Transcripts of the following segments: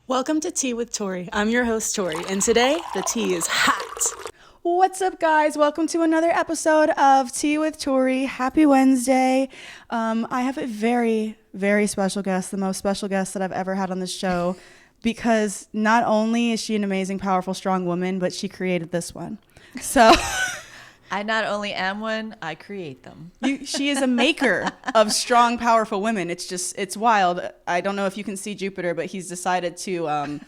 Welcome to Tea with Tori. I'm your host, Tori, and today the tea is hot. What's up, guys? Welcome to another episode of Tea with Tori. Happy Wednesday. I have a very, very special guest, the most special guest that I've ever had on this show, because not only is she an amazing, powerful, strong woman, but she created this one. So I not only am one, I create them. She is a maker of strong, powerful women. It's wild. I don't know if you can see Jupiter, but he's decided to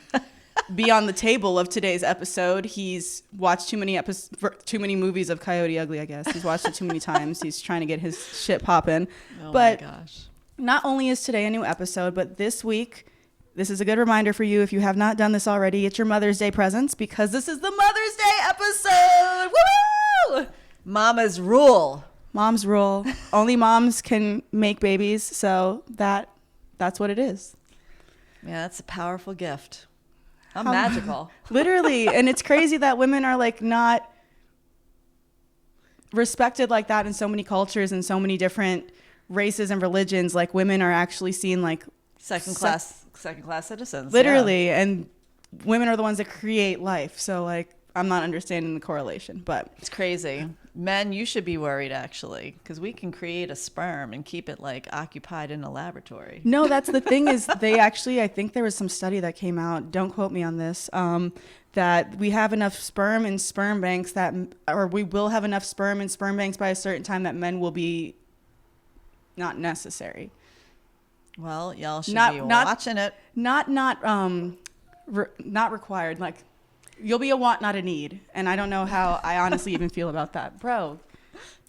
be on the table of today's episode. He's watched too many movies of Coyote Ugly, I guess. He's watched it too many times. He's trying to get his shit popping. Oh but my gosh. Not only is today a new episode, but this week, this is a good reminder for you if you have not done this already. It's your Mother's Day presents because this is the Mother's Day episode. Woo! Mama's rule. Mom's rule. Only moms can make babies, so that's what it is. Yeah, that's a powerful gift. How magical. Literally. And it's crazy that women are like not respected like that in so many cultures and so many different races and religions. Like women are actually seen like Second class citizens. Literally. Yeah. And women are the ones that create life. So like I'm not understanding the correlation, but it's crazy. Men, you should be worried actually, because we can create a sperm and keep it like occupied in a laboratory. No, that's the thing is they actually, I think there was some study that came out, don't quote me on this, that we have enough sperm in sperm banks or we will have enough sperm in sperm banks by a certain time that men will be not necessary. Well, y'all should be watching it. Not required. Like, you'll be a want, not a need. And I don't know how I honestly even feel about that. Bro,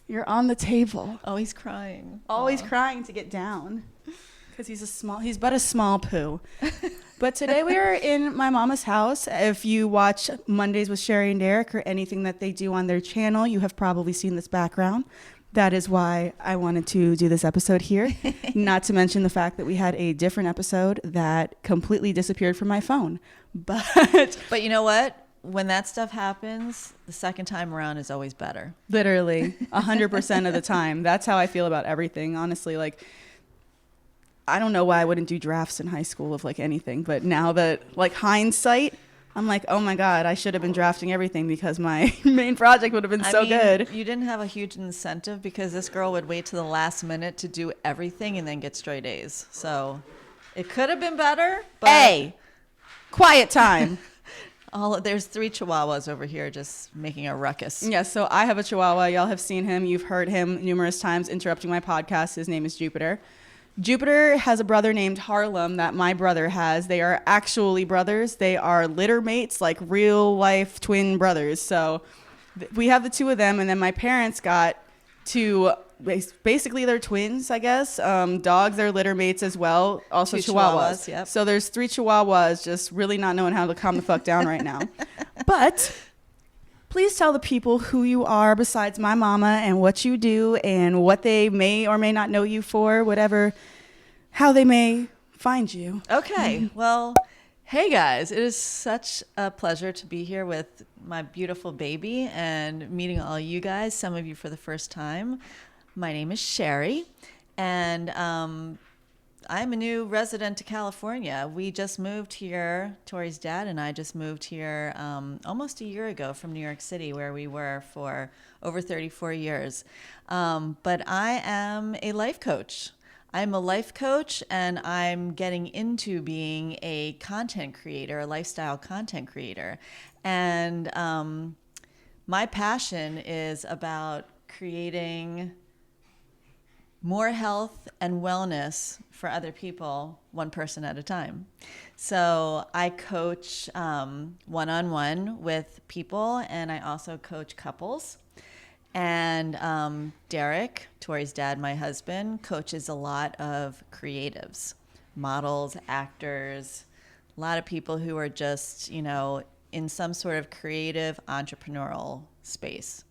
you're on the table. Oh, he's crying. Always crying to get down. Because he's but a small poo. But today we are in my mama's house. If you watch Mondays with Sherry and Derek or anything that they do on their channel, you have probably seen this background. That is why I wanted to do this episode here. Not to mention the fact that we had a different episode that completely disappeared from my phone. But you know what? When that stuff happens, the second time around is always better. Literally, 100% of the time. That's how I feel about everything. Honestly, like, I don't know why I wouldn't do drafts in high school of like anything. But now that like hindsight, I'm like, oh my God, I should have been drafting everything because my main project would have been good. You didn't have a huge incentive because this girl would wait to the last minute to do everything and then get straight A's. So it could have been better. But A, quiet time. There's 3 chihuahuas over here just making a ruckus. Yeah, so I have a chihuahua. Y'all have seen him. You've heard him numerous times interrupting my podcast. His name is Jupiter. Jupiter has a brother named Harlem that my brother has. They are actually brothers. They are litter mates, like real life twin brothers. So we have the 2 of them, and then my parents got 2, basically they're twins, I guess. Dogs, they're litter mates as well. Also 2 chihuahuas. Yep. So there's 3 chihuahuas just really not knowing how to calm the fuck down right now. But please tell the people who you are besides my mama and what you do and what they may or may not know you for, how they may find you. Okay. Well, hey guys, it is such a pleasure to be here with my beautiful baby and meeting all you guys, some of you for the first time. My name is Sherry, and I'm a new resident to California. We just moved here. Tori's dad and I just moved here almost a year ago from New York City, where we were for over 34 years. But I am a life coach. I'm a life coach, and I'm getting into being a content creator, a lifestyle content creator. And my passion is about creating more health and wellness for other people, one person at a time. So I coach one-on-one with people, and I also coach couples. And Derek, Tori's dad, my husband, coaches a lot of creatives, models, actors, a lot of people who are just, in some sort of creative entrepreneurial space.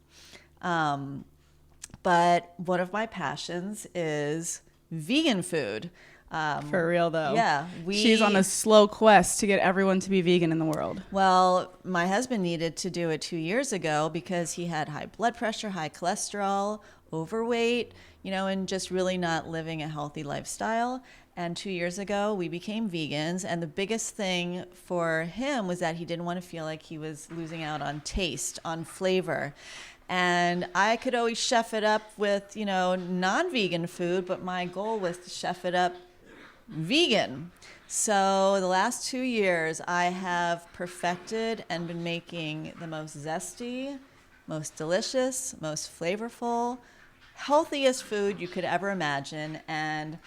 But one of my passions is vegan food. For real, though. Yeah. She's on a slow quest to get everyone to be vegan in the world. Well, my husband needed to do it 2 years ago because he had high blood pressure, high cholesterol, overweight, and just really not living a healthy lifestyle. And 2 years ago, we became vegans. And the biggest thing for him was that he didn't want to feel like he was losing out on taste, on flavor. And I could always chef it up with, non-vegan food, but my goal was to chef it up vegan. So the last 2 years, I have perfected and been making the most zesty, most delicious, most flavorful, healthiest food you could ever imagine. And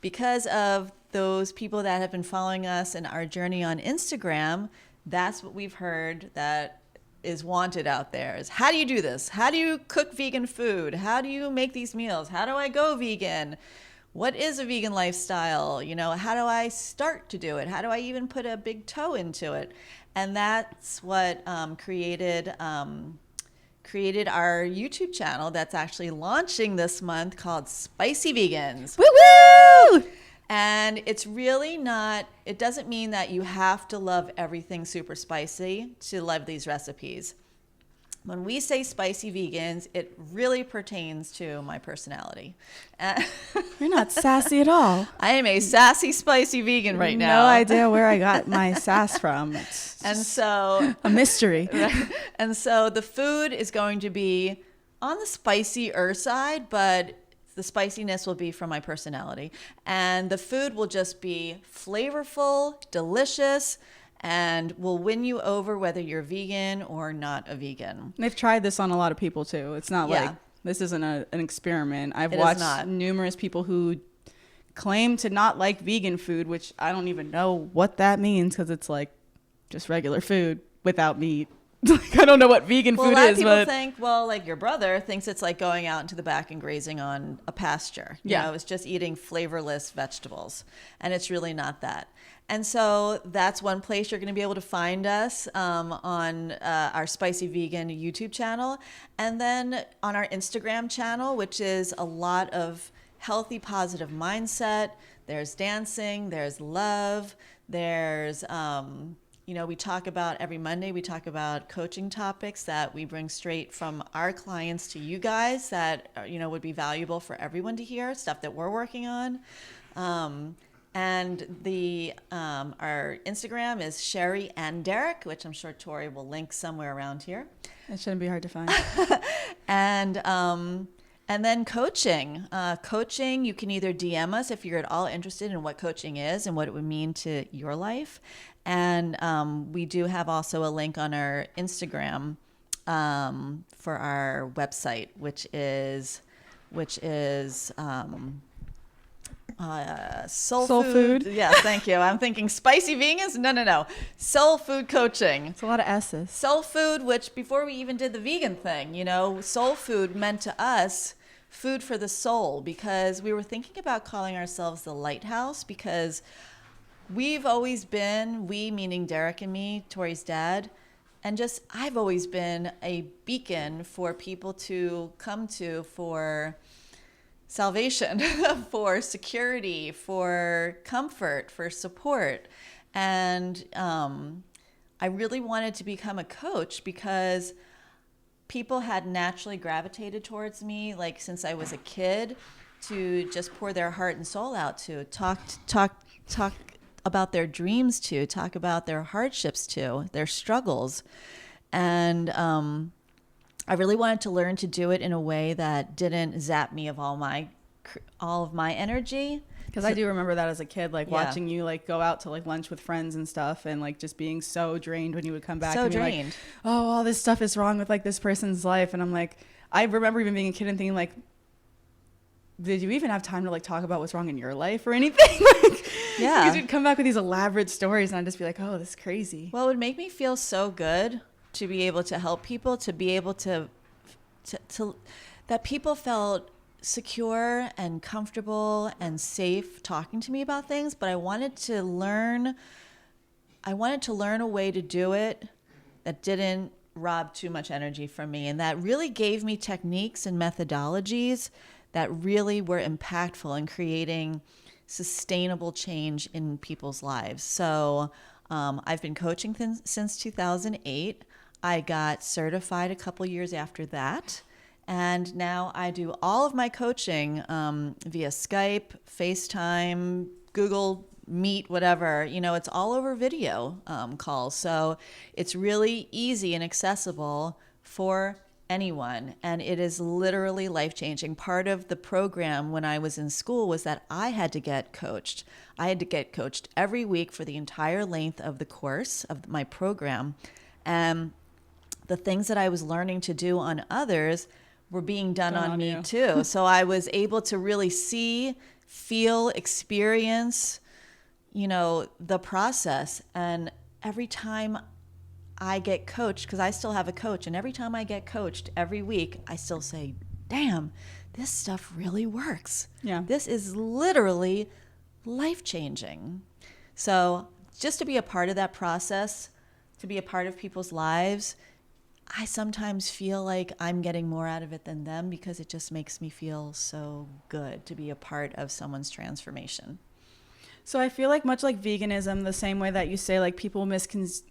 because of those people that have been following us in our journey on Instagram, that's what we've heard that is wanted out there is, how do you do this? How do you cook vegan food? How do you make these meals? How do I go vegan? What is a vegan lifestyle? How do I start to do it? How do I even put a big toe into it? And that's what created our YouTube channel that's actually launching this month, called Spicy Vegans. Woo woo! And it's really not, it doesn't mean that you have to love everything super spicy to love these recipes. When we say spicy vegans, it really pertains to my personality. You're not sassy at all. I am a sassy, spicy vegan right now. No idea where I got my sass from. It's And so a mystery. And so the food is going to be on the spicier side, but the spiciness will be from my personality. And the food will just be flavorful, delicious, and will win you over whether you're vegan or not a vegan. They've tried this on a lot of people too. It's not Yeah. like this isn't an experiment. I've It is watched not. numerous people who claim to not like vegan food, which I don't even know what that means because it's like just regular food without meat. Like, I don't know what vegan Well, food a lot is, of people but think, well, like your brother thinks it's like going out into the back and grazing on a pasture. Yeah. It's just eating flavorless vegetables. And it's really not that. And so that's one place you're going to be able to find us on our Spicy Vegan YouTube channel. And then on our Instagram channel, which is a lot of healthy, positive mindset. There's dancing, there's love, there's... we talk about every Monday, we talk about coaching topics that we bring straight from our clients to you guys that, would be valuable for everyone to hear, stuff that we're working on. And our Instagram is Sherry and Derek, which I'm sure Tori will link somewhere around here. it shouldn't be hard to find. And then coaching. Coaching, you can either DM us if you're at all interested in what coaching is and what it would mean to your life. And we do have also a link on our Instagram for our website, which is Soul Food. Yeah, thank you. I'm thinking spicy vegans. No. Soul Food Coaching. It's a lot of S's. Soul food, which before we even did the vegan thing, soul food meant to us food for the soul, because we were thinking about calling ourselves the Lighthouse, because we've always been, we meaning Derek and me, Tori's dad, and just I've always been a beacon for people to come to for salvation, for security, for comfort, for support. And I really wanted to become a coach because people had naturally gravitated towards me, like since I was a kid, to just pour their heart and soul out to, talk about their dreams to, talk about their hardships to, their struggles. And I really wanted to learn to do it in a way that didn't zap me of all of my energy. Because I do remember that as a kid, like Yeah. watching you like go out to like lunch with friends and stuff, and like just being so drained when you would come back. So and be drained. Like, oh, all this stuff is wrong with like this person's life, and I'm like, I remember even being a kid and thinking like, did you even have time to like talk about what's wrong in your life or anything? Like, Yeah. because you'd come back with these elaborate stories, and I'd just be like, oh, this is crazy. Well, it would make me feel so good to be able to help people, to be able to that people felt secure and comfortable and safe talking to me about things. But I wanted to learn a way to do it that didn't rob too much energy from me, and that really gave me techniques and methodologies that really were impactful in creating sustainable change in people's lives. So I've been coaching since 2008. I got certified a couple years after that. And now I do all of my coaching via Skype, FaceTime, Google Meet, whatever, it's all over video calls. So it's really easy and accessible for anyone. And it is literally life-changing. Part of the program when I was in school was that I had to get coached. I had to get coached every week for the entire length of the course of my program. And the things that I was learning to do on others were being done on me too. So I was able to really see, feel, experience, the process. And every time I get coached, because I still have a coach, and every time I get coached every week, I still say, damn, this stuff really works. Yeah. This is literally life-changing. So just to be a part of that process, to be a part of people's lives, I sometimes feel like I'm getting more out of it than them, because it just makes me feel so good to be a part of someone's transformation. So I feel like much like veganism, the same way that you say like people misconstrue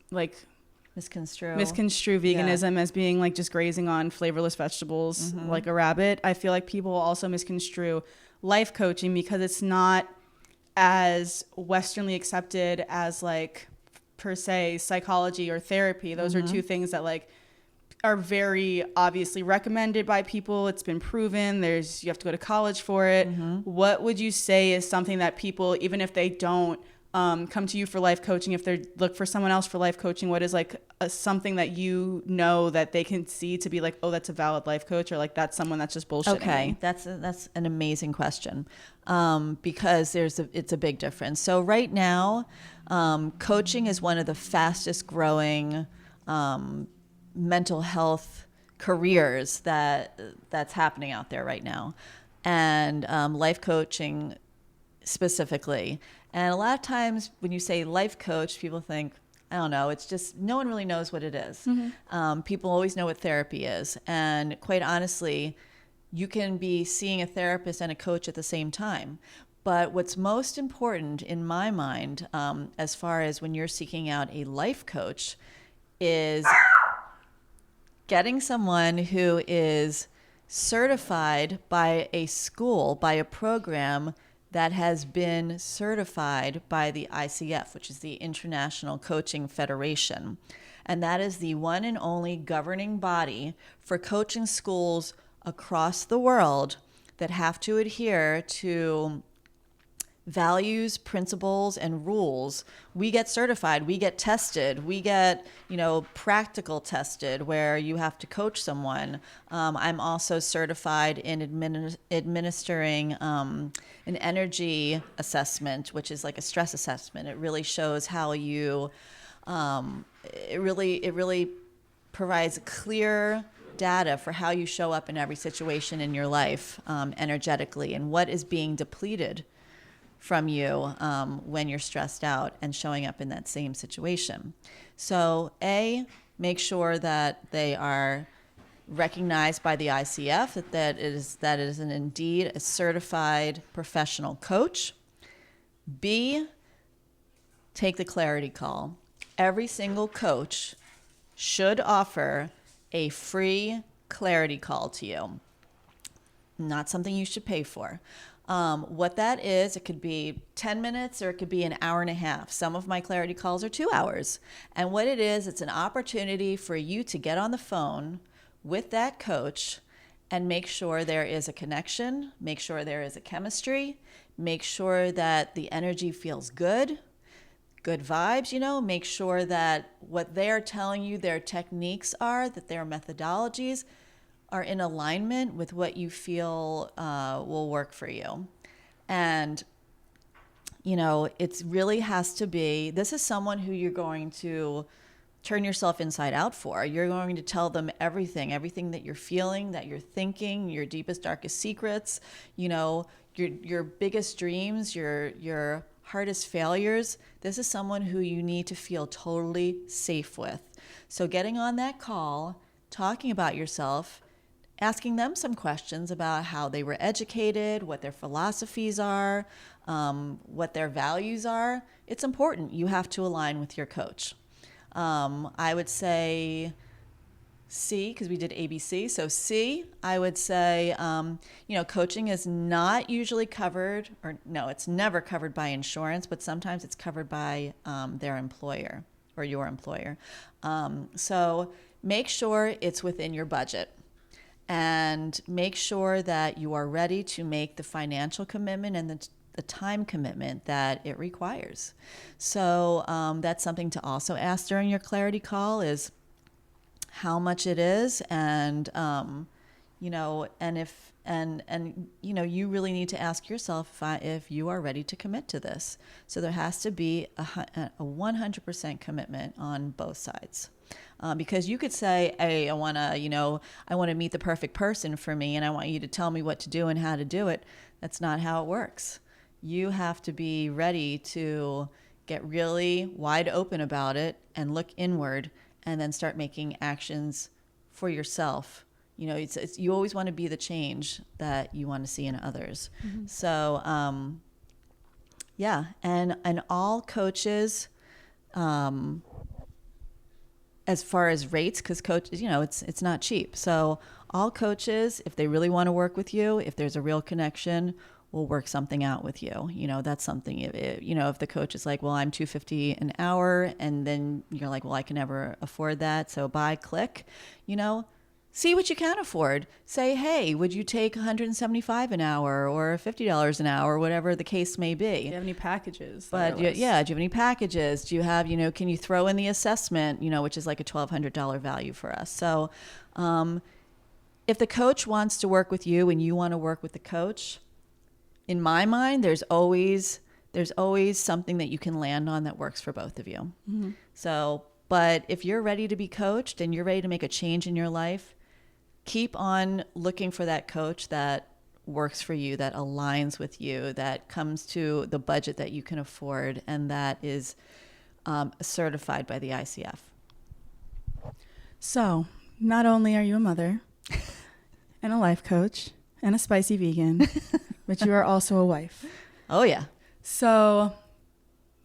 veganism as being like just grazing on flavorless vegetables like a rabbit. I feel like people also misconstrue life coaching because it's not as Westernly accepted as like per se psychology or therapy. Those are two things that like are very obviously recommended by people. It's been proven. You have to go to college for it. What would you say is something that people, even if they don't come to you for life coaching, if they look for someone else for life coaching, what is like something that that they can see to be like, oh, that's a valid life coach, or like that's someone that's just bullshitting Okay, me? that's an amazing question, because it's a big difference. So right now, coaching is one of the fastest growing mental health careers that's happening out there right now, and life coaching specifically. And a lot of times when you say life coach, people think, I don't know, it's just, no one really knows what it is. People always know what therapy is. And quite honestly, you can be seeing a therapist and a coach at the same time. But what's most important in my mind, as far as when you're seeking out a life coach, is getting someone who is certified by a school, by a program that has been certified by the ICF, which is the International Coaching Federation. And that is the one and only governing body for coaching schools across the world that have to adhere to values, principles, and rules. We get certified, we get tested, we get, practical tested where you have to coach someone. I'm also certified in administering an energy assessment, which is like a stress assessment. It really shows how you, it really provides clear data for how you show up in every situation in your life energetically, and what is being depleted from you when you're stressed out and showing up in that same situation. So make sure that they are recognized by the ICF, that it is indeed a certified professional coach. B, take the clarity call. Every single coach should offer a free clarity call to you. Not something you should pay for. What that is, it could be 10 minutes or it could be an hour and a half. Some of my clarity calls are 2 hours. And what it is, it's an opportunity for you to get on the phone with that coach and make sure there is a connection, make sure there is a chemistry, make sure that the energy feels good vibes, make sure that what they're telling you their techniques are, that their methodologies are in alignment with what you feel will work for you. And, it really has to be, this is someone who you're going to turn yourself inside out for. You're going to tell them everything that you're feeling, that you're thinking, your deepest, darkest secrets, your biggest dreams, your hardest failures. This is someone who you need to feel totally safe with. So getting on that call, talking about yourself, asking them some questions about how they were educated, what their philosophies are, what their values are. It's important. You have to align with your coach. I would say C, because we did ABC. So C, I would say, coaching is not usually covered, or no, it's never covered by insurance, but sometimes it's covered by their employer or your employer. So make sure it's within your budget, and make sure that you are ready to make the financial commitment and the time commitment that it requires. So that's something to also ask during your clarity call is how much it is, and you really need to ask yourself if you are ready to commit to this. So there has to be a 100% commitment on both sides. Because you could say, hey, I want to meet the perfect person for me, and I want you to tell me what to do and how to do it. That's not how it works. You have to be ready to get really wide open about it and look inward, and then start making actions for yourself. You always want to be the change that you want to see in others. Mm-hmm. So, and all coaches, as far as rates, because coaches, it's not cheap. So all coaches, if they really want to work with you, if there's a real connection, will work something out with you. That's something, if the coach is like, well, I'm $250 an hour, and then you're like, well, I can never afford that. So click, see what you can afford. Say, hey, would you take $175 an hour or $50 an hour, whatever the case may be? Do you have any packages? But do you have any packages? Do you have, can you throw in the assessment, which is like a $1,200 value for us? So if the coach wants to work with you and you want to work with the coach, in my mind, there's always something that you can land on that works for both of you. Mm-hmm. So, but if you're ready to be coached and you're ready to make a change in your life, keep on looking for that coach that works for you, that aligns with you, that comes to the budget that you can afford, and that is certified by the ICF. So, not only are you a mother and a life coach and a spicy vegan, but you are also a wife. Oh, yeah. So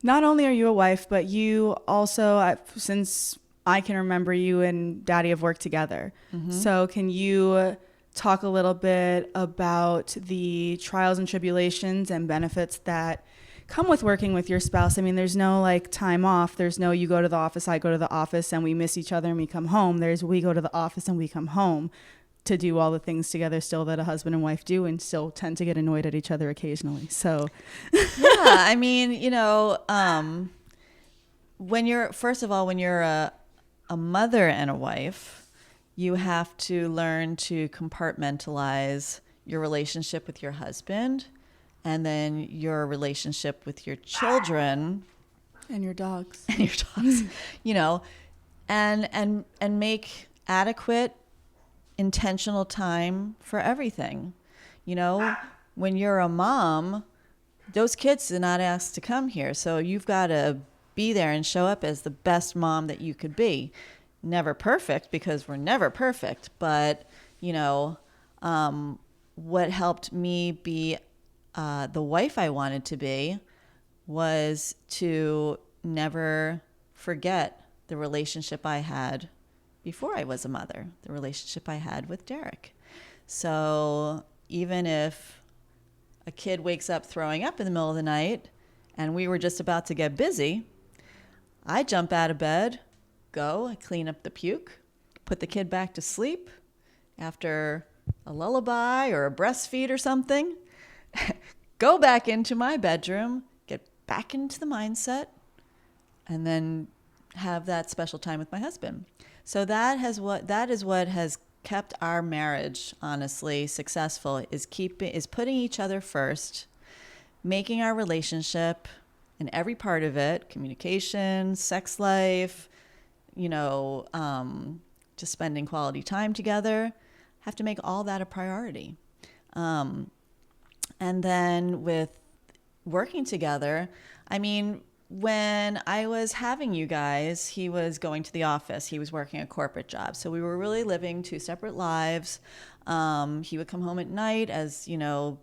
not only are you a wife, but you also, since I can remember, you and Daddy have worked together. Mm-hmm. So can you talk a little bit about the trials and tribulations and benefits that come with working with your spouse? I mean, there's no time off. There's no you go to the office, I go to the office, and we miss each other and we come home. There's we go to the office and we come home to do all the things together still that a husband and wife do, and still tend to get annoyed at each other occasionally. So yeah, I mean, when you're a mother and a wife, you have to learn to compartmentalize your relationship with your husband, and then your relationship with your children and your dogs and make adequate intentional time for everything. When you're a mom, those kids are not asked to come here, so you've got to be there and show up as the best mom that you could be. Never perfect, because we're never perfect, but what helped me be the wife I wanted to be was to never forget the relationship I had before I was a mother, the relationship I had with Derek. So even if a kid wakes up throwing up in the middle of the night and we were just about to get busy, I jump out of bed, I clean up the puke, put the kid back to sleep after a lullaby or a breastfeed or something, go back into my bedroom, get back into the mindset, and then have that special time with my husband. So that is what has kept our marriage, honestly, successful, is putting each other first, making our relationship and every part of it, communication, sex life, just spending quality time together, have to make all that a priority. And then with working together, I mean, when I was having you guys, he was going to the office. He was working a corporate job. So we were really living two separate lives. He would come home at night, as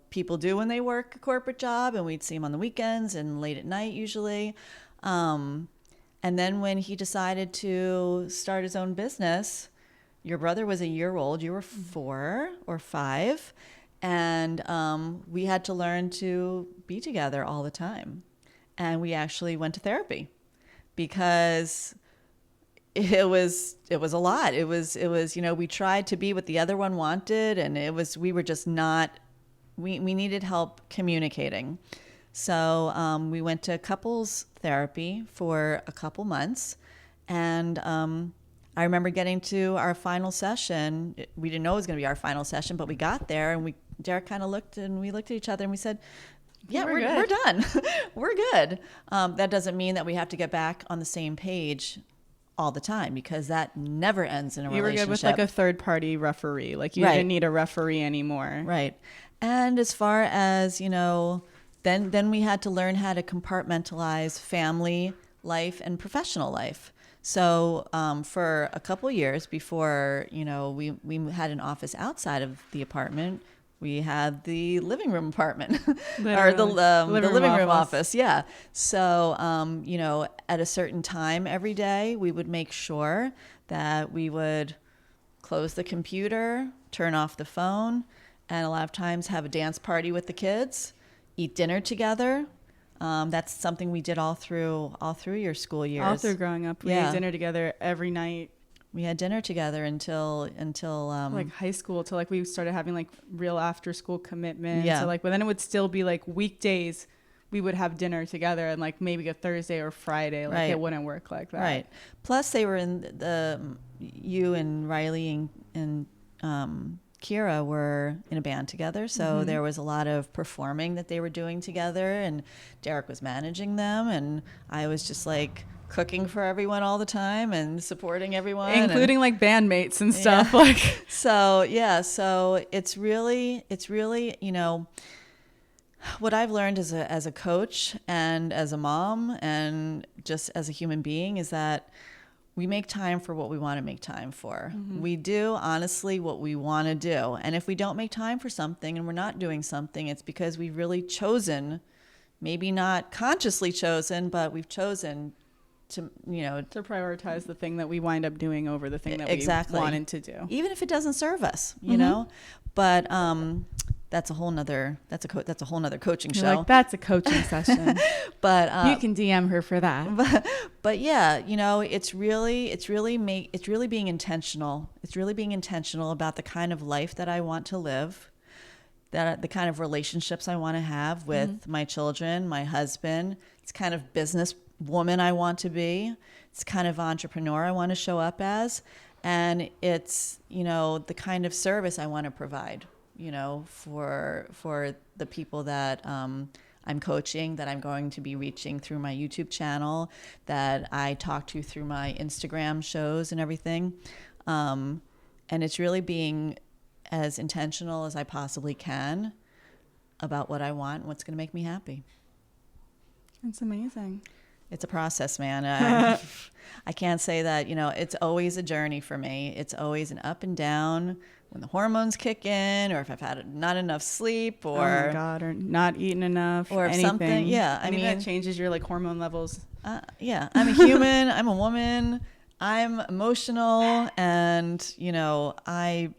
people do when they work a corporate job, and we'd see him on the weekends and late at night usually. And then when he decided to start his own business, your brother was a year old. You were 4 or 5. And we had to learn to be together all the time. And we actually went to therapy because it was a lot. It was, we tried to be what the other one wanted, and we were just not, we needed help communicating. So we went to couples therapy for a couple months, and I remember getting to our final session. We didn't know it was going to be our final session, but we got there, and Derek kind of looked, and we looked at each other, and we said, yeah, we're done. We're good. That doesn't mean that we have to get back on the same page all the time, because that never ends in a relationship. You were good with like a third party referee. Like you didn't need a referee anymore. Right. And as far as, then we had to learn how to compartmentalize family life and professional life. So for a couple years before, we had an office outside of the apartment, we had the living room apartment or the living room office. Yeah. So, at a certain time every day, we would make sure that we would close the computer, turn off the phone, and a lot of times have a dance party with the kids, eat dinner together. That's something we did all through your school years. All through growing up. We ate dinner together every night. We had dinner together until like high school, till like we started having like real after school commitments. Yeah. So like, but then it would still be like weekdays we would have dinner together, and like maybe a Thursday or Friday. Like it wouldn't work like that. Right. Plus they were you and Riley and Kira were in a band together. So there was a lot of performing that they were doing together, and Derek was managing them, and I was just like cooking for everyone all the time and supporting everyone, including like bandmates and stuff. Yeah. Like so it's really what I've learned as a coach and as a mom and just as a human being is that we make time for what we want to make time for. We do honestly what we want to do, and if we don't make time for something and we're not doing something, it's because we've really chosen, maybe not consciously chosen, but we've chosen to prioritize the thing that we wind up doing over the thing that we wanted to do, even if it doesn't serve us, but that's a whole nother coaching show. Like, that's a coaching session. But you can DM her for that. But yeah, it's really being intentional. It's really being intentional about the kind of life that I want to live, that the kind of relationships I want to have with my children, my husband. It's kind of business woman I want to be. It's kind of entrepreneur I want to show up as, and it's the kind of service I want to provide for the people that I'm coaching, that I'm going to be reaching through my YouTube channel, that I talk to through my Instagram shows and everything. And it's really being as intentional as I possibly can about what I want and what's going to make me happy. It's amazing. It's a process, man. I can't say that, it's always a journey for me. It's always an up and down when the hormones kick in, or if I've had not enough sleep, or oh my God, or not eating enough, or anything. Something. Yeah, I mean that changes your like hormone levels. Yeah, I'm a human. I'm a woman. I'm emotional, and I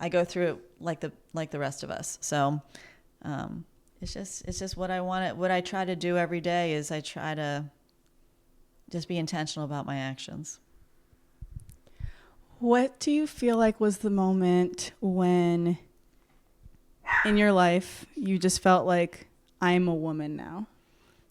go through it like the rest of us. So. It's just what I want. What I try to do every day is I try to just be intentional about my actions. What do you feel like was the moment when in your life you just felt like, I'm a woman now?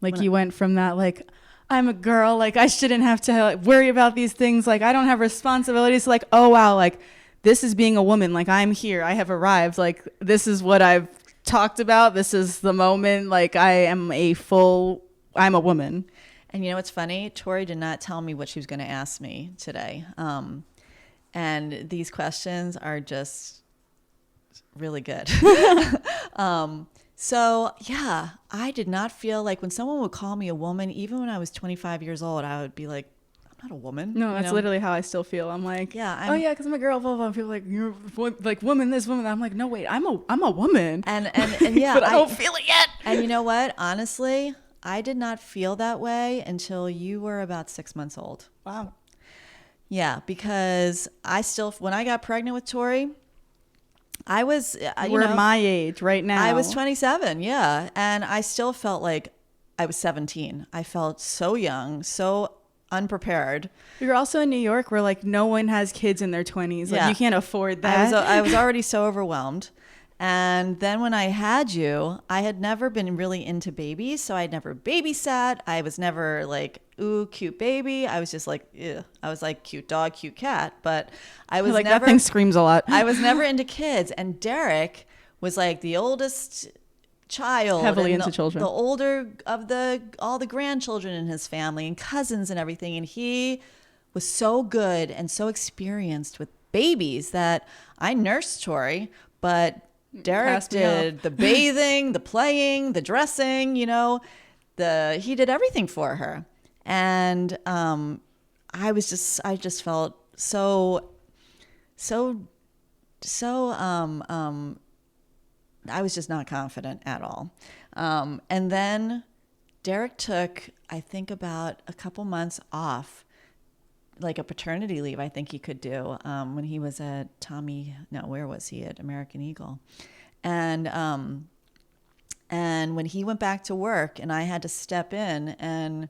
Like you went from that, like, I'm a girl, like I shouldn't have to like, worry about these things, like I don't have responsibilities, like, oh wow, like this is being a woman, like I'm here, I have arrived, like this is what I've talked about, this is the moment, like I'm a woman. And it's funny, Tori did not tell me what she was going to ask me today, and these questions are just really good. So yeah, I did not feel like when someone would call me a woman, even when I was 25 years old, I would be like, I'm not a woman. No, that's literally how I still feel. I'm like, oh yeah, because I'm a girl. Blah, blah, blah. People like, you're like woman, this woman. I'm like, no, wait, I'm a woman. And yeah, but I don't feel it yet. And you know what? Honestly, I did not feel that way until you were about 6 months old. Wow. Yeah, because when I got pregnant with Tori, I was, We're my age right now. I was 27, yeah. And I still felt like I was 17. I felt so young, so unprepared. You're also in New York where like no one has kids in their 20s. Like Yeah. you can't afford that. I was already so overwhelmed. And then when I had you, I had never been really into babies. So I'd never babysat. I was never like, ooh, cute baby. I was just like, ew. I was like, cute dog, cute cat. But I was like never, that thing screams a lot. I was never into kids. And Derek was like the oldest child, Heavily and into children. the older of all the grandchildren in his family and cousins and everything. And he was so good and so experienced with babies that I nursed Tori, but Derek did the bathing, the playing, the dressing, he did everything for her. And I just felt so I was just not confident at all. And then Derek took, I think, about a couple months off, like a paternity leave, I think he could do, when he was at where was he? At American Eagle. And when he went back to work and I had to step in and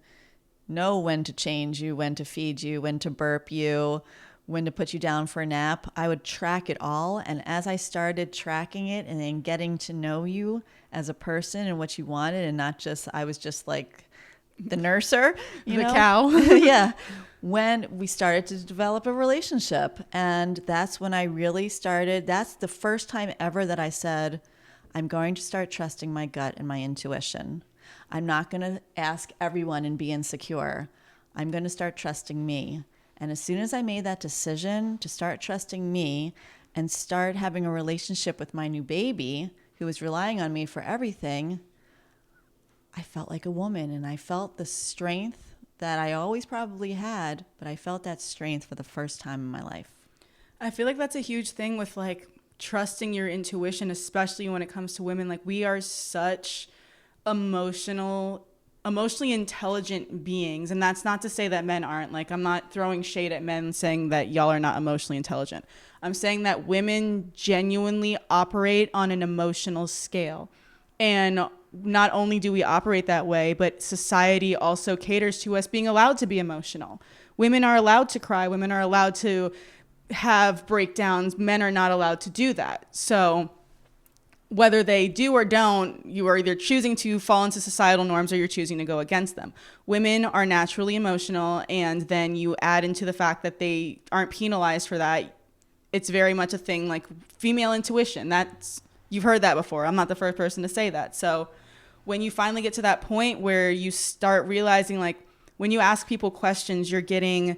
know when to change you, when to feed you, when to burp you, when to put you down for a nap, I would track it all. And as I started tracking it and then getting to know you as a person and what you wanted, and not just, I was just like the nurser, the cow. Yeah. When we started to develop a relationship. And that's when I really started. That's the first time ever that I said, I'm going to start trusting my gut and my intuition. I'm not going to ask everyone and be insecure. I'm going to start trusting me. And as soon as I made that decision to start trusting me and start having a relationship with my new baby, who was relying on me for everything, I felt like a woman, and I felt the strength that I always probably had, but I felt that strength for the first time in my life. I feel like that's a huge thing with like trusting your intuition, especially when it comes to women. Like we are such emotionally intelligent beings, and that's not to say that men aren't. Like I'm not throwing shade at men saying that y'all are not emotionally intelligent. I'm saying that women genuinely operate on an emotional scale, and not only do we operate that way, but society also caters to us being allowed to be emotional. Women are allowed to cry, women are allowed to have breakdowns, men are not allowed to do that. So whether they do or don't, you are either choosing to fall into societal norms or you're choosing to go against them. Women are naturally emotional, and then you add into the fact that they aren't penalized for that. It's very much a thing like female intuition. You've heard that before. I'm not the first person to say that. So when you finally get to that point where you start realizing, like, when you ask people questions, you're getting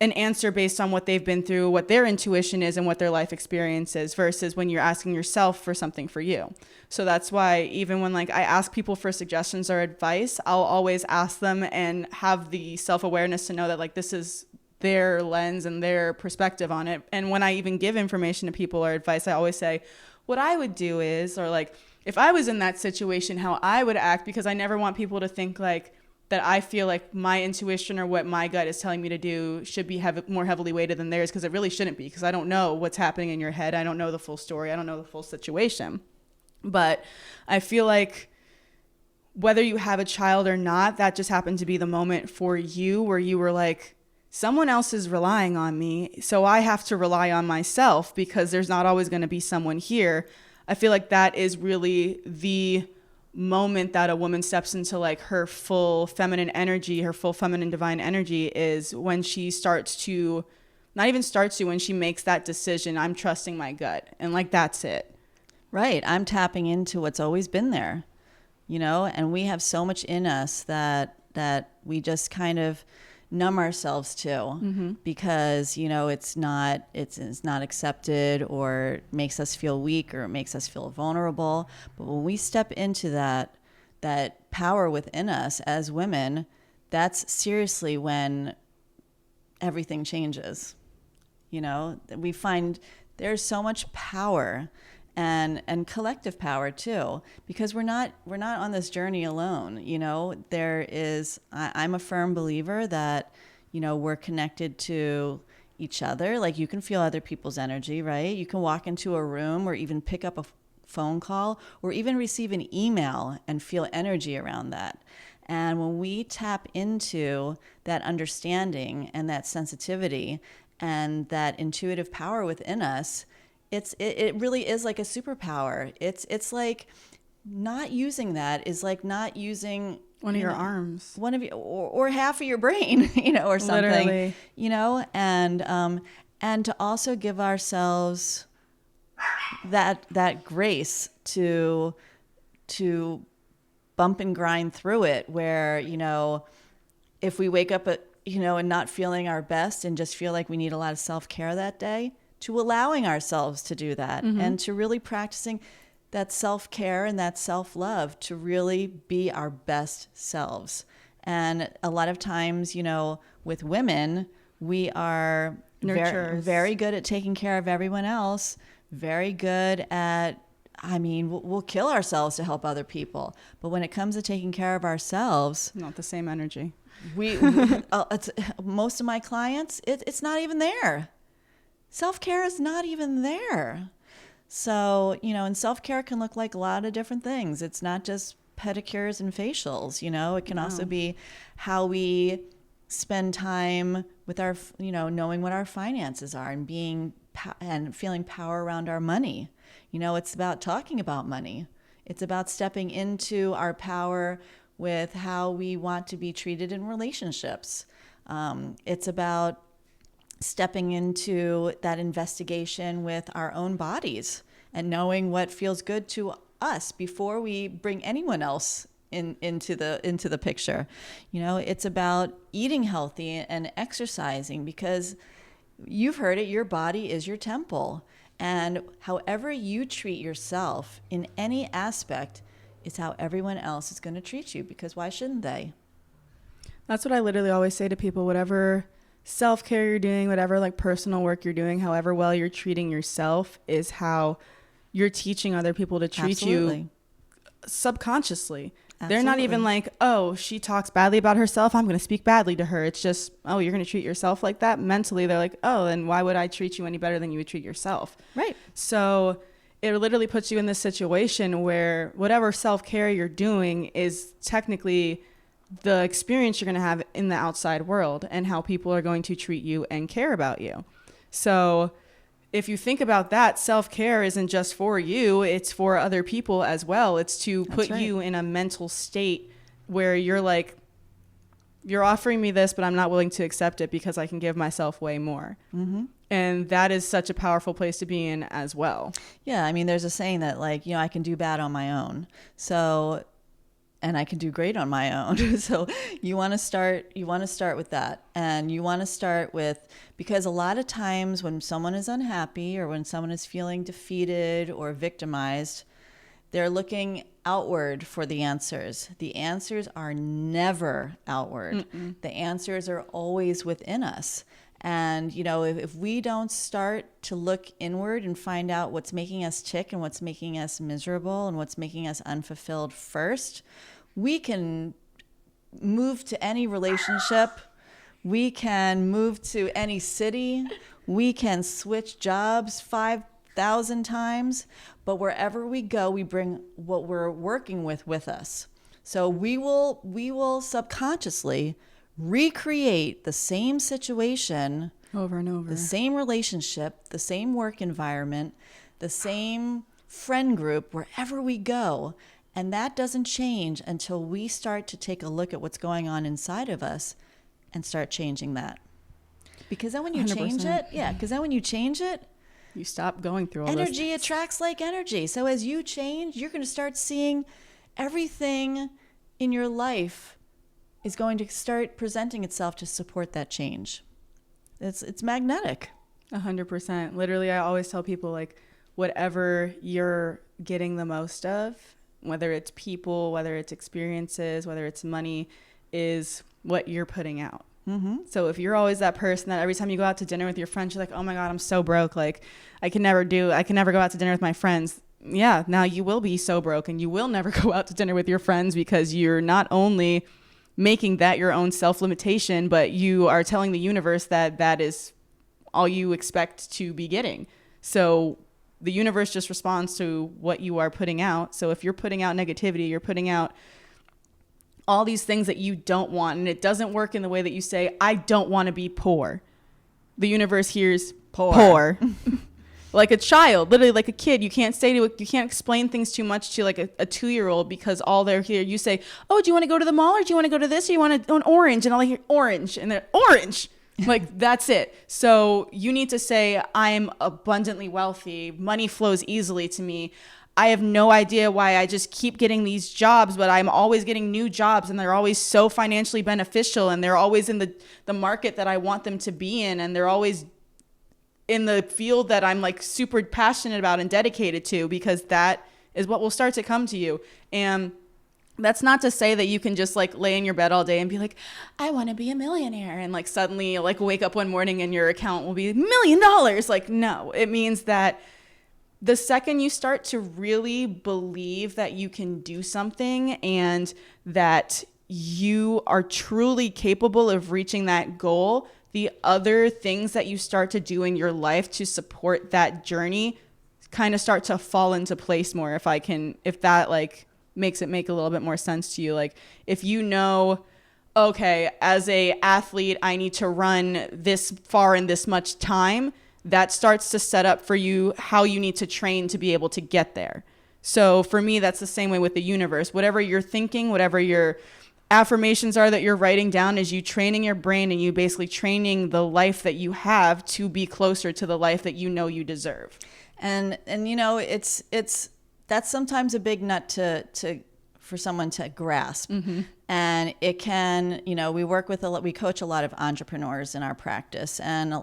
an answer based on what they've been through, what their intuition is, and what their life experience is, versus when you're asking yourself for something for you. So that's why even when like I ask people for suggestions or advice, I'll always ask them and have the self-awareness to know that like this is their lens and their perspective on it. And when I even give information to people or advice, I always say, what I would do is, or like, if I was in that situation, how I would act, because I never want people to think like that I feel like my intuition or what my gut is telling me to do should be more heavily weighted than theirs, because it really shouldn't be, because I don't know what's happening in your head. I don't know the full story. I don't know the full situation. But I feel like whether you have a child or not, that just happened to be the moment for you where you were like, someone else is relying on me, so I have to rely on myself, because there's not always going to be someone here. I feel like that is really the moment that a woman steps into like her full feminine energy, her full feminine divine energy, is when she when she makes that decision, I'm trusting my gut. And like, that's it. Right. I'm tapping into what's always been there, and we have so much in us that we just kind of numb ourselves to, because it's not accepted, or makes us feel weak, or it makes us feel vulnerable. But when we step into that power within us as women, that's seriously when everything changes. We find there's so much power and collective power too, because we're not on this journey alone. I'm a firm believer that we're connected to each other. Like you can feel other people's energy, right? You can walk into a room or even pick up a phone call or even receive an email and feel energy around that. And when we tap into that understanding and that sensitivity and that intuitive power within us, it really is like a superpower. It's like not using that is like not using one of your arms, one of you, or half of your brain, or something, literally. And to also give ourselves that grace to bump and grind through it, where, if we wake up and not feeling our best and just feel like we need a lot of self-care that day, to allowing ourselves to do that, and to really practicing that self-care and that self-love to really be our best selves. And a lot of times, with women, we are very, very good at taking care of everyone else, very good at, we'll kill ourselves to help other people. But when it comes to taking care of ourselves, not the same energy. It's, most of my clients, it's not even there. Self-care is not even there. So, and self-care can look like a lot of different things. It's not just pedicures and facials, it can also be how we spend time with our, knowing what our finances are and and feeling power around our money. It's about talking about money. It's about stepping into our power with how we want to be treated in relationships. It's about stepping into that investigation with our own bodies and knowing what feels good to us before we bring anyone else into the picture. It's about eating healthy and exercising, because you've heard it, your body is your temple. And however you treat yourself in any aspect is how everyone else is going to treat you, because why shouldn't they? That's what I literally always say to people. Whatever self-care you're doing, whatever like personal work you're doing, however well you're treating yourself is how you're teaching other people to treat you subconsciously. They're not even like, oh, she talks badly about herself, I'm going to speak badly to her. It's just, oh, you're going to treat yourself like that. Mentally, they're like, oh, then why would I treat you any better than you would treat yourself? Right. So it literally puts you in this situation where whatever self-care you're doing is technically the experience you're going to have in the outside world and how people are going to treat you and care about you. So if you think about that, self-care isn't just for you, it's for other people as well. It's to put you in a mental state where you're like, you're offering me this, but I'm not willing to accept it because I can give myself way more. Mm-hmm. And that is such a powerful place to be in as well. Yeah. There's a saying that like, I can do bad on my own. So, and I can do great on my own. So you want to start with that. And you want to start with, because a lot of times when someone is unhappy or when someone is feeling defeated or victimized, they're looking outward for the answers. The answers are never outward. Mm-mm. The answers are always within us. And, if we don't start to look inward and find out what's making us tick and what's making us miserable and what's making us unfulfilled first, we can move to any relationship. We can move to any city. We can switch jobs 5,000 times. But wherever we go, we bring what we're working with us. So we will subconsciously recreate the same situation over and over, the same relationship, the same work environment, the same friend group, wherever we go. And that doesn't change until we start to take a look at what's going on inside of us and start changing that. Because then when you 100%. change it, you stop going through all energy attracts like energy. So as you change, you're going to start seeing everything in your life is going to start presenting itself to support that change. It's magnetic. 100%. Literally, I always tell people, like, whatever you're getting the most of, whether it's people, whether it's experiences, whether it's money, is what you're putting out. Mm-hmm. So if you're always that person that every time you go out to dinner with your friends, you're like, oh my God, I'm so broke. Like, I can never go out to dinner with my friends. Yeah, now you will be so broke and you will never go out to dinner with your friends because you're not only making that your own self-limitation, but you are telling the universe that that is all you expect to be getting. So the universe just responds to what you are putting out. So if you're putting out negativity, you're putting out all these things that you don't want, and it doesn't work in the way that you say, I don't want to be poor. The universe hears poor. Like a child, literally like a kid. You can't explain things too much to like a 2-year-old, because all they're here, you say, oh, do you want to go to the mall, or do you want to go to this, or you want an orange? And all they hear, orange. And they're orange. Like, that's it. So you need to say, I'm abundantly wealthy. Money flows easily to me. I have no idea why I just keep getting these jobs, but I'm always getting new jobs, and they're always so financially beneficial, and they're always in the market that I want them to be in, and they're always in the field that I'm like super passionate about and dedicated to, because that is what will start to come to you. And that's not to say that you can just like lay in your bed all day and be like, I want to be a millionaire, and like suddenly like wake up one morning and your account will be $1 million. Like, no, it means that the second you start to really believe that you can do something and that you are truly capable of reaching that goal, the other things that you start to do in your life to support that journey kind of start to fall into place more. If that like makes it make a little bit more sense to you. Like, if you know, okay, as a athlete, I need to run this far in this much time, that starts to set up for you how you need to train to be able to get there. So for me, that's the same way with the universe. Whatever you're thinking, whatever your affirmations are that you're writing down, is you training your brain, and you basically training the life that you have to be closer to the life that you know you deserve. And you know, it's that's sometimes a big nut for someone to grasp. Mm-hmm. And it can, you know, we coach a lot of entrepreneurs in our practice, and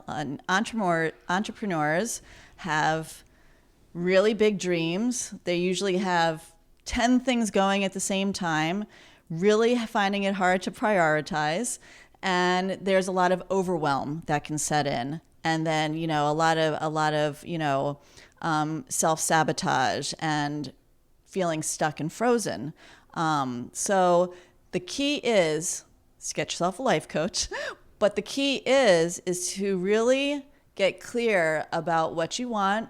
entrepreneurs have really big dreams. They usually have 10 things going at the same time, really finding it hard to prioritize. And there's a lot of overwhelm that can set in. And then, you know, a lot of, you know, self-sabotage and feeling stuck and frozen. So the key is to get yourself a life coach, but the key is to really get clear about what you want,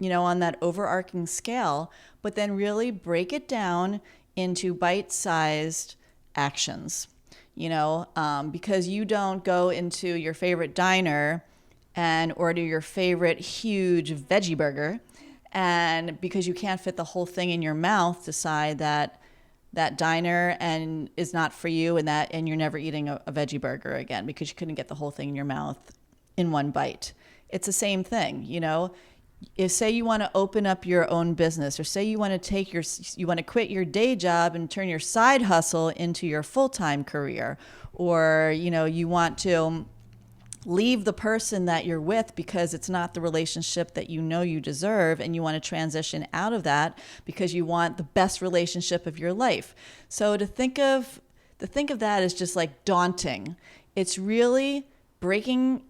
you know, on that overarching scale, but then really break it down into bite-sized actions, you know, because you don't go into your favorite diner and order your favorite huge veggie burger, and because you can't fit the whole thing in your mouth, decide that diner and is not for you, and you're never eating a veggie burger again because you couldn't get the whole thing in your mouth in one bite. It's the same thing, you know. If say you want to open up your own business, or say you want to quit your day job and turn your side hustle into your full-time career, or you know, you want to leave the person that you're with because it's not the relationship that you know you deserve, and you want to transition out of that because you want the best relationship of your life. So to think of that as just like daunting. It's really breaking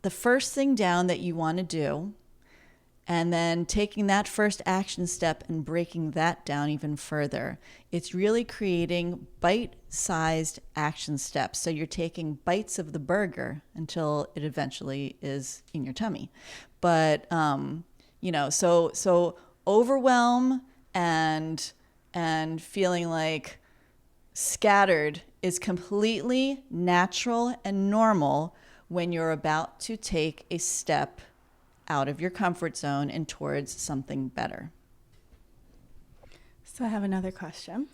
the first thing down that you want to do, and then taking that first action step and breaking that down even further. It's really creating bite-sized action steps. So you're taking bites of the burger until it eventually is in your tummy. But, you know, so overwhelm and feeling like scattered is completely natural and normal when you're about to take a step out of your comfort zone and towards something better. So I have another question.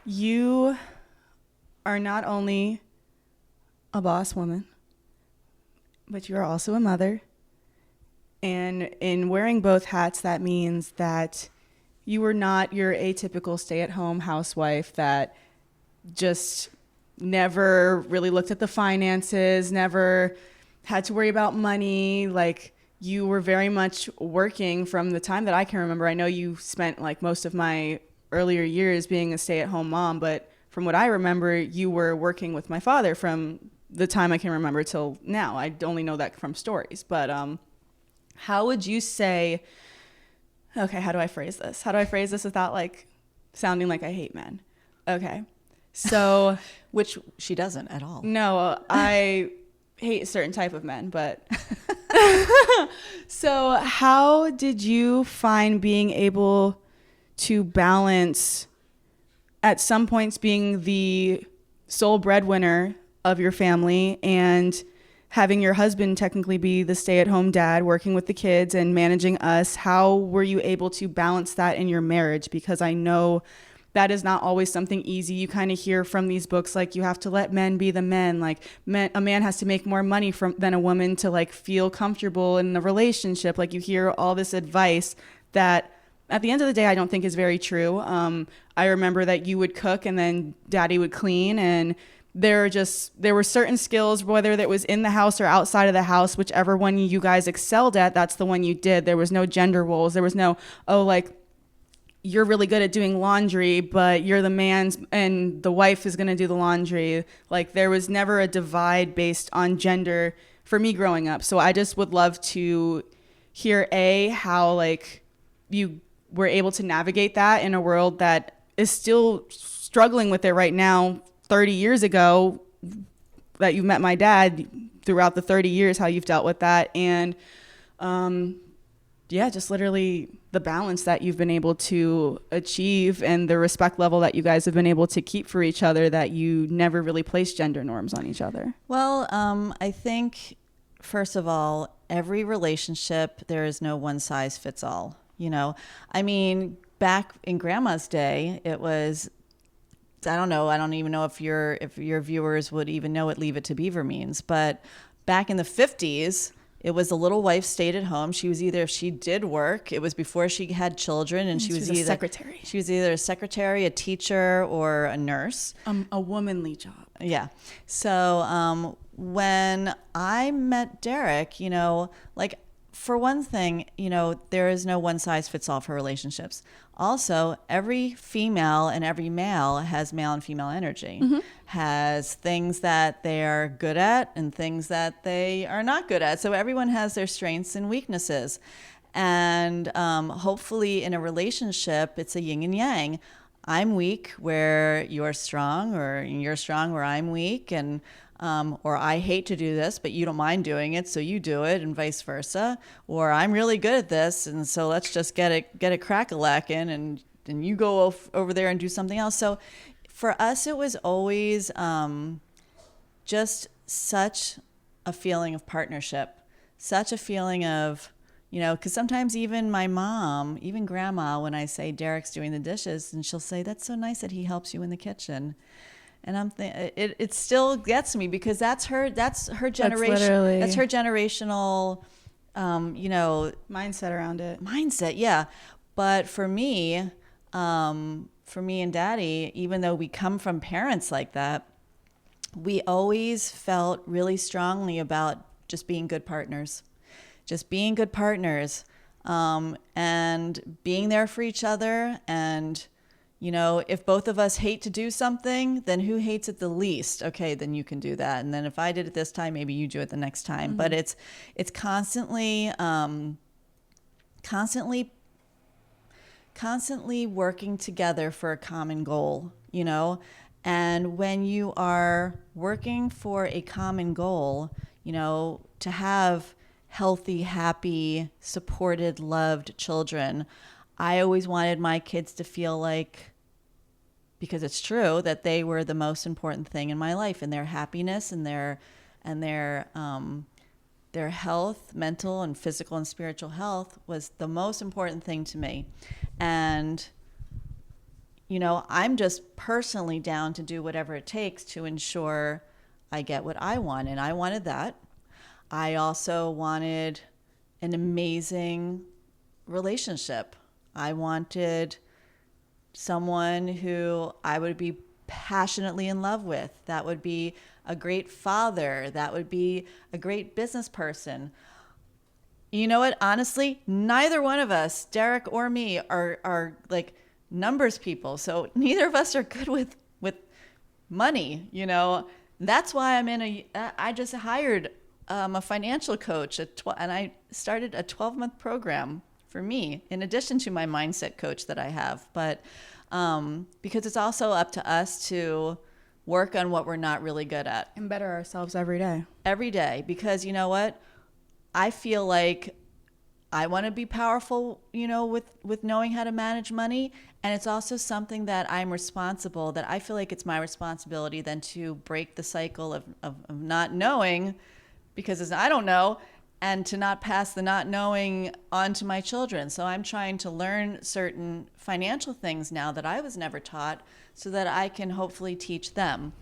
You are not only a boss woman, but you're also a mother. And in wearing both hats, that means that you were not your atypical stay-at-home housewife that just never really looked at the finances, never had to worry about money. Like, you were very much working from the time that I can remember. I know you spent like most of my earlier years being a stay-at-home mom, but from what I remember, you were working with my father from the time I can remember till now. I only know that from stories. But how would you say, okay, how do I phrase this? How do I phrase this without like sounding like I hate men? Okay. So, Which she doesn't at all. no, I hate a certain type of men, but so how did you find being able to balance at some points being the sole breadwinner of your family and having your husband technically be the stay-at-home dad working with the kids and managing us? How were you able to balance that in your marriage? Because I know that is not always something easy. You kind of hear from these books like you have to let men be the men, like a man has to make more money than a woman to like feel comfortable in the relationship. Like you hear all this advice that at the end of the day I don't think is very true. I remember that you would cook and then daddy would clean, and there were certain skills, whether that was in the house or outside of the house, whichever one you guys excelled at, that's the one you did. There was no gender roles. There was no, oh, like you're really good at doing laundry, but you're the man's and the wife is going to do the laundry. Like there was never a divide based on gender for me growing up. So I just would love to hear how like you were able to navigate that in a world that is still struggling with it right now. 30 years ago that you met my dad, throughout the 30 years, how you've dealt with that. And just literally the balance that you've been able to achieve and the respect level that you guys have been able to keep for each other, that you never really place gender norms on each other. Well, I think, first of all, every relationship, there is no one size fits all. You know, I mean, back in Grandma's day, it was, I don't know. I don't even know if your viewers would even know what Leave It to Beaver means. But back in the 50s, it was the little wife stayed at home. She was either, if she did work, it was before she had children, and she was either a secretary. She was either a secretary, a teacher, or a nurse. A womanly job. Yeah. So when I met Derek, you know, like, for one thing, you know, there is no one size fits all for relationships. Also, every female and every male has male and female energy, has things that they are good at and things that they are not good at. So everyone has their strengths and weaknesses. And hopefully in a relationship, it's a yin and yang. I'm weak where you're strong, or you're strong where I'm weak. And or I hate to do this, but you don't mind doing it, so you do it, and vice versa. Or I'm really good at this, and so let's just get it crack-a-lackin', and you go over there and do something else. So for us, it was always just such a feeling of partnership, such a feeling of, you know, because sometimes even my mom, even Grandma, when I say Derek's doing the dishes, and she'll say, "That's so nice that he helps you in the kitchen." And I'm thinking, it still gets me, because that's her generation. That's her generational, you know, mindset around it. Mindset, yeah. But for me and Daddy, even though we come from parents like that, we always felt really strongly about just being good partners, and being there for each other. And you know, if both of us hate to do something, then who hates it the least? Okay, then you can do that. And then if I did it this time, maybe you do it the next time. But it's constantly working together for a common goal, you know? And when you are working for a common goal, you know, to have healthy, happy, supported, loved children, I always wanted my kids to feel like, because it's true, that they were the most important thing in my life, and their happiness and their health, mental and physical and spiritual health, was the most important thing to me. And, you know, I'm just personally down to do whatever it takes to ensure I get what I want. And I wanted that. I also wanted an amazing relationship. I wanted someone who I would be passionately in love with. That would be a great father. That would be a great business person. You know what? Honestly, neither one of us, Derek or me, are like numbers people. So neither of us are good with money, you know. That's why I just hired a financial coach and I started a 12-month program for me, in addition to my mindset coach that I have. But because it's also up to us to work on what we're not really good at. And better ourselves every day. Every day. Because you know what? I feel like I want to be powerful, with knowing how to manage money. And it's also something that I'm responsible, that I feel like it's my responsibility then to break the cycle of not knowing, because I don't know, and to not pass the not knowing on to my children. So I'm trying to learn certain financial things now that I was never taught so that I can hopefully teach them.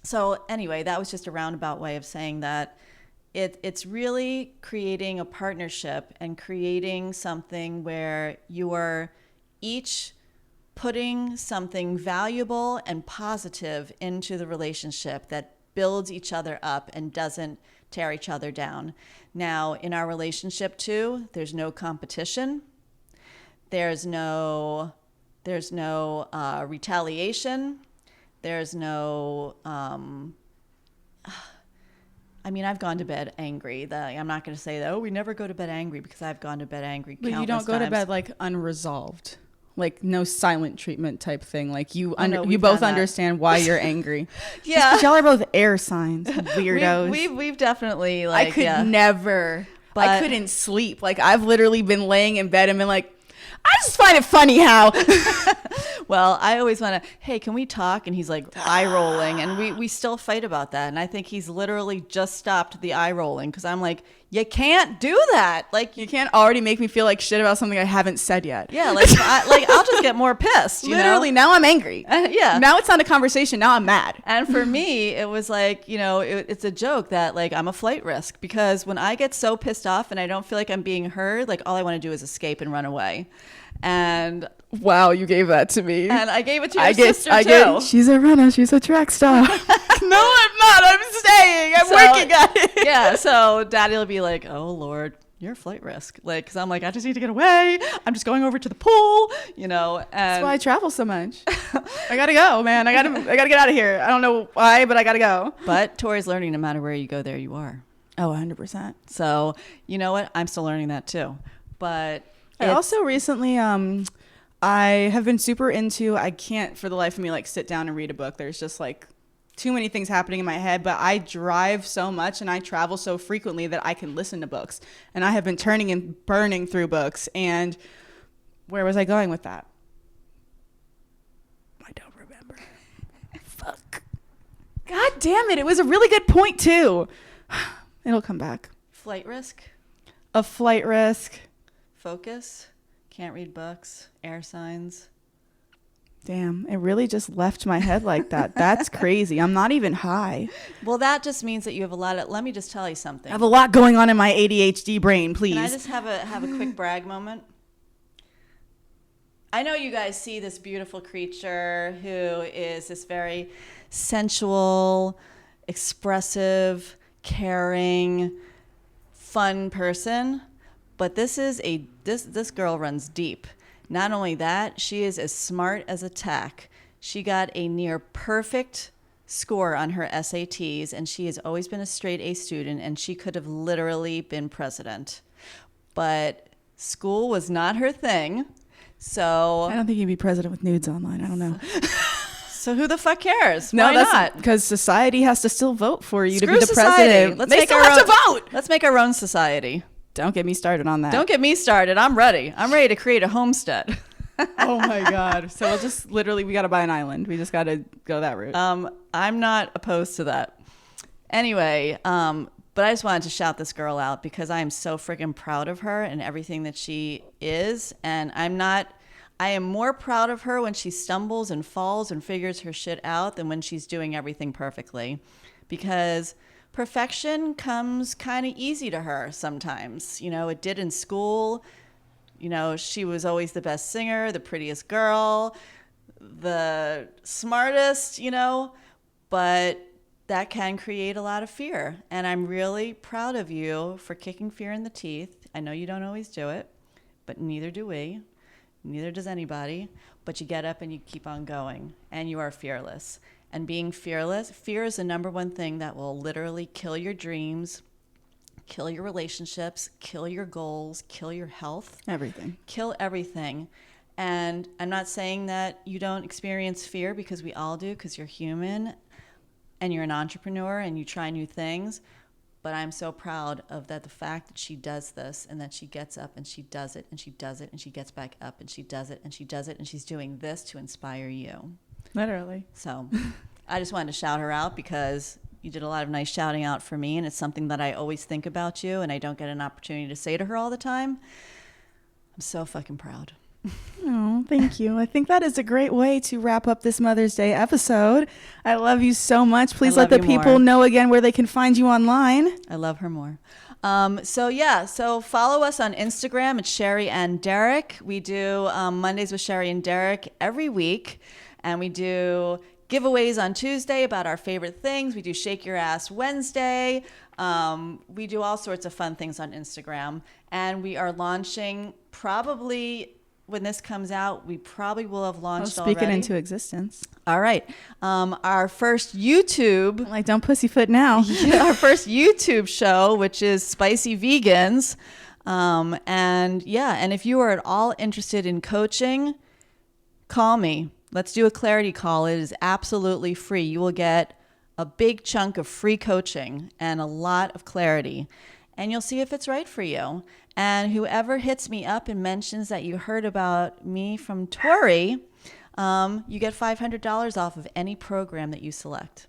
So anyway, that was just a roundabout way of saying that it's really creating a partnership and creating something where you are each putting something valuable and positive into the relationship that builds each other up and doesn't tear each other down. Now, in our relationship too, there's no competition. There's no retaliation. There's no, I've gone to bed angry. I'm not going to say that, we never go to bed angry, because I've gone to bed angry countless times. But you don't go to bed like unresolved. Like no silent treatment type thing. Like you both understand why you're angry. Yeah. Y'all are both air signs, weirdos. We've definitely I could never. But I couldn't sleep. Like I've literally been laying in bed and been like, I just find it funny how. Well, I always want to, hey, can we talk? And he's like eye rolling, and we still fight about that. And I think he's literally just stopped the eye rolling, because I'm like, you can't do that. Like you can't already make me feel like shit about something I haven't said yet. Yeah, I'll just get more pissed. Literally, now I'm angry. Yeah. Now it's not a conversation. Now I'm mad. And for me, it was like, it's a joke that like I'm a flight risk, because when I get so pissed off and I don't feel like I'm being heard, like all I want to do is escape and run away. And wow, you gave that to me. And I gave it to your sister too. She's a runner. She's a track star. No, I'm not. I'm staying. I'm working at it. Yeah. So Daddy will be like, "Oh Lord, you're a flight risk." Like, because I'm like, I just need to get away. I'm just going over to the pool. And that's why I travel so much. I gotta go, man. I gotta get out of here. I don't know why, but I gotta go. But Tori's learning, no matter where you go, there you are. Oh, 100%. So you know what? I'm still learning that too. But I also recently, I have been super into, I can't for the life of me like sit down and read a book. There's just like too many things happening in my head, but I drive so much and I travel so frequently that I can listen to books. And I have been turning and burning through books. And where was I going with that? I don't remember. Fuck. God damn it. It was a really good point too. It'll come back. Flight risk? A flight risk. Focus, can't read books, air signs. Damn, it really just left my head like that. That's crazy. I'm not even high. Well, that just means that you have a lot of, let me just tell you something. I have a lot going on in my ADHD brain, please. Can I just have a quick brag moment? I know you guys see this beautiful creature who is this very sensual, expressive, caring, fun person. But this girl runs deep. Not only that, she is as smart as a tack. She got a near perfect score on her SATs, and she has always been a straight A student, and she could have literally been president. But school was not her thing. So I don't think you'd be president with nudes online. I don't know. So who the fuck cares? No, Why that's not? Because society has to still vote for you Screw to be the society. president. They still have to vote. Let's make our own society. Don't get me started on that. Don't get me started. I'm ready. I'm ready to create a homestead. Oh my God. So we'll just literally, we got to buy an island. We just got to go that route. I'm not opposed to that. Anyway, but I just wanted to shout this girl out because I am so freaking proud of her and everything that she is. And I am more proud of her when she stumbles and falls and figures her shit out than when she's doing everything perfectly. Because perfection comes kind of easy to her sometimes. It did in school. She was always the best singer, the prettiest girl, the smartest, but that can create a lot of fear. And I'm really proud of you for kicking fear in the teeth. I know you don't always do it, but neither do we. Neither does anybody. But you get up and you keep on going, and you are fearless. And being fearless, fear is the number one thing that will literally kill your dreams, kill your relationships, kill your goals, kill your health. Everything. Kill everything. And I'm not saying that you don't experience fear, because we all do, because you're human and you're an entrepreneur and you try new things. But I'm so proud of that, the fact that she does this, and that she gets up and she does it and she does it and she gets back up and she does it and she does it, and she's doing this to inspire you. Literally. So I just wanted to shout her out, because you did a lot of nice shouting out for me, and it's something that I always think about you and I don't get an opportunity to say to her all the time. I'm so fucking proud. Oh, thank you. I think that is a great way to wrap up this Mother's Day episode. I love you so much. Please let the people know again where they can find you online. I love her more. So follow us on Instagram. It's Sherry and Derek. We do Mondays with Sherry and Derek every week, and we do giveaways on Tuesday about our favorite things. We do Shake Your Ass Wednesday. We do all sorts of fun things on Instagram, and we are launching, probably when this comes out, we probably will have launched already. Speak it into existence. All right. Our first YouTube. Like, don't pussyfoot now. Our first YouTube show, which is Spicy Vegans. And if you are at all interested in coaching, call me. Let's do a clarity call. It is absolutely free. You will get a big chunk of free coaching and a lot of clarity, and you'll see if it's right for you. And whoever hits me up and mentions that you heard about me from Tori, you get $500 off of any program that you select.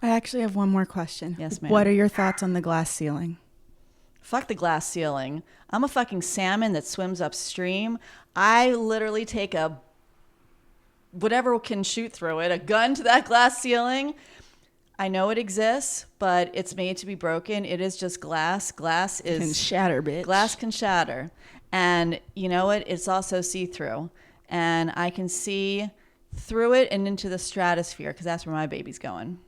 I actually have one more question. Yes, ma'am. What are your thoughts on the glass ceiling? Fuck the glass ceiling. I'm a fucking salmon that swims upstream. I literally take whatever can shoot through it, a gun to that glass ceiling. I know it exists, but it's made to be broken. It is just glass. Glass can shatter, bitch. Glass can shatter. And you know what? It's also see-through. And I can see through it and into the stratosphere, because that's where my baby's going.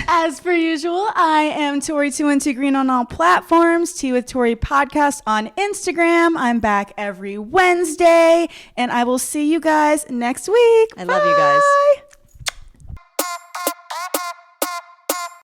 As per usual, I am Tori 212 Green on all platforms. Tea with Tori podcast on Instagram. I'm back every Wednesday, and I will see you guys next week. I love you guys.